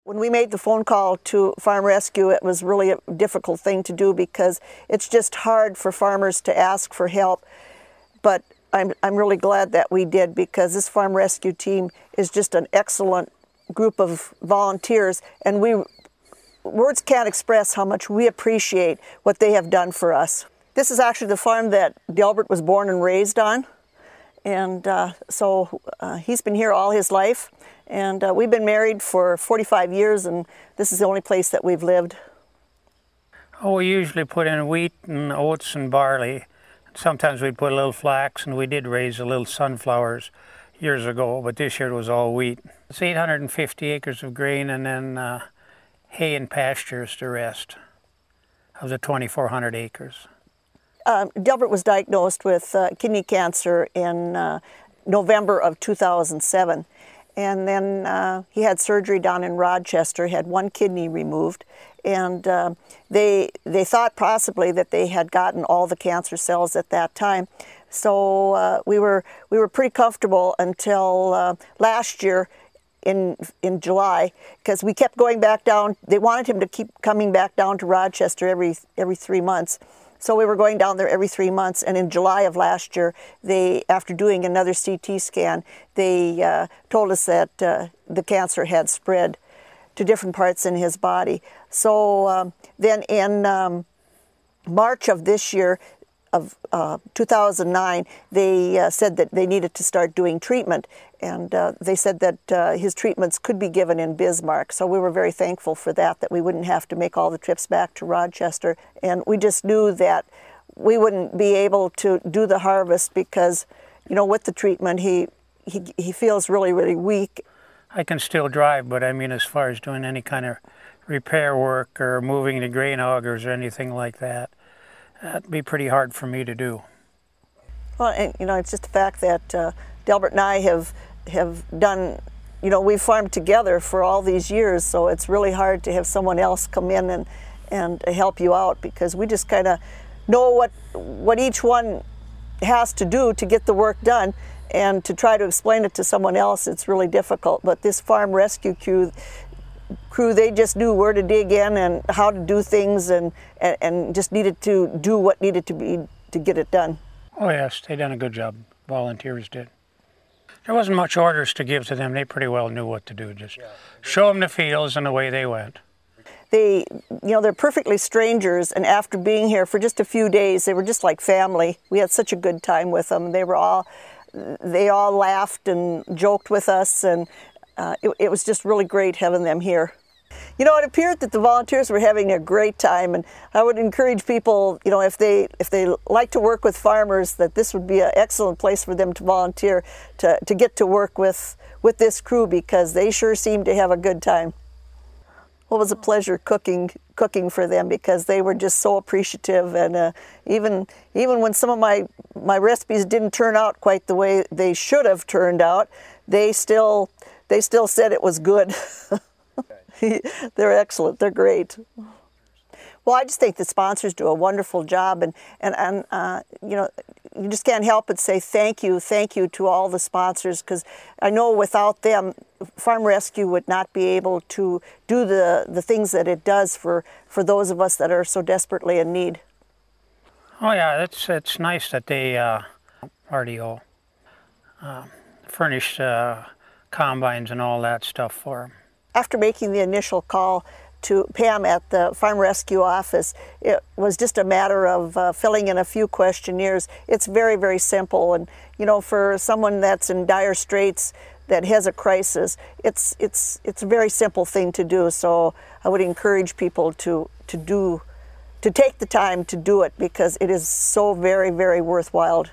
When we made the phone call to Farm Rescue, it was really a difficult thing to do because it's just hard for farmers to ask for help. But I'm really glad that we did, because this Farm Rescue team is just an excellent group of volunteers, and words can't express how much we appreciate what they have done for us. This is actually the farm that Delbert was born and raised on, and so he's been here all his life. And we've been married for 45 years, and this is the only place that we've lived. Oh, we usually put in wheat and oats and barley. Sometimes we'd put a little flax, and we did raise a little sunflowers years ago, but this year it was all wheat. It's 850 acres of grain, and then hay and pastures the rest of the 2,400 acres. Delbert was diagnosed with kidney cancer in November of 2007. And then he had surgery down in Rochester, had one kidney removed, and they thought possibly that they had gotten all the cancer cells at that time. So we were pretty comfortable until last year in July, because we kept going back down. They wanted him to keep coming back down to Rochester every 3 months. So we were going down there every 3 months, and in July of last year, after doing another CT scan, they told us that the cancer had spread to different parts in his body. So then in March of this year, of 2009, they said that they needed to start doing treatment, and they said that his treatments could be given in Bismarck. So we were very thankful for that we wouldn't have to make all the trips back to Rochester. And we just knew that we wouldn't be able to do the harvest because, you know, with the treatment, he feels really, really weak. I can still drive, but I mean, as far as doing any kind of repair work or moving the grain augers or anything like that, that'd be pretty hard for me to do. Well, and, you know, it's just the fact that Delbert and I have done, you know, we've farmed together for all these years, so it's really hard to have someone else come in and help you out, because we just kind of know what each one has to do to get the work done, and to try to explain it to someone else, it's really difficult. But this Farm Rescue crew, they just knew where to dig in and how to do things, and just needed to do what needed to be to get it done. Oh yes, they done a good job. Volunteers did. There wasn't much orders to give to them. They pretty well knew what to do. Just show them the fields and away they went. They, you know, they're perfectly strangers, and after being here for just a few days, they were just like family. We had such a good time with them. They all laughed and joked with us, and it was just really great having them here. You know, it appeared that the volunteers were having a great time, and I would encourage people, you know, if they like to work with farmers, that this would be an excellent place for them to volunteer, to get to work with this crew, because they sure seem to have a good time. Well, it was a pleasure cooking for them, because they were just so appreciative, and even when some of my recipes didn't turn out quite the way they should have turned out, they still said it was good. They're excellent. They're great. Well, I just think the sponsors do a wonderful job, and you know, you just can't help but say thank you to all the sponsors, because I know without them, Farm Rescue would not be able to do the things that it does for those of us that are so desperately in need. Oh yeah, it's nice that they RDO furnish combines and all that stuff for them. After making the initial call to Pam at the Farm Rescue office, it was just a matter of filling in a few questionnaires. It's very, very simple, and you know, for someone that's in dire straits, that has a crisis, it's a very simple thing to do. So I would encourage people to take the time to do it, because it is so very, very worthwhile.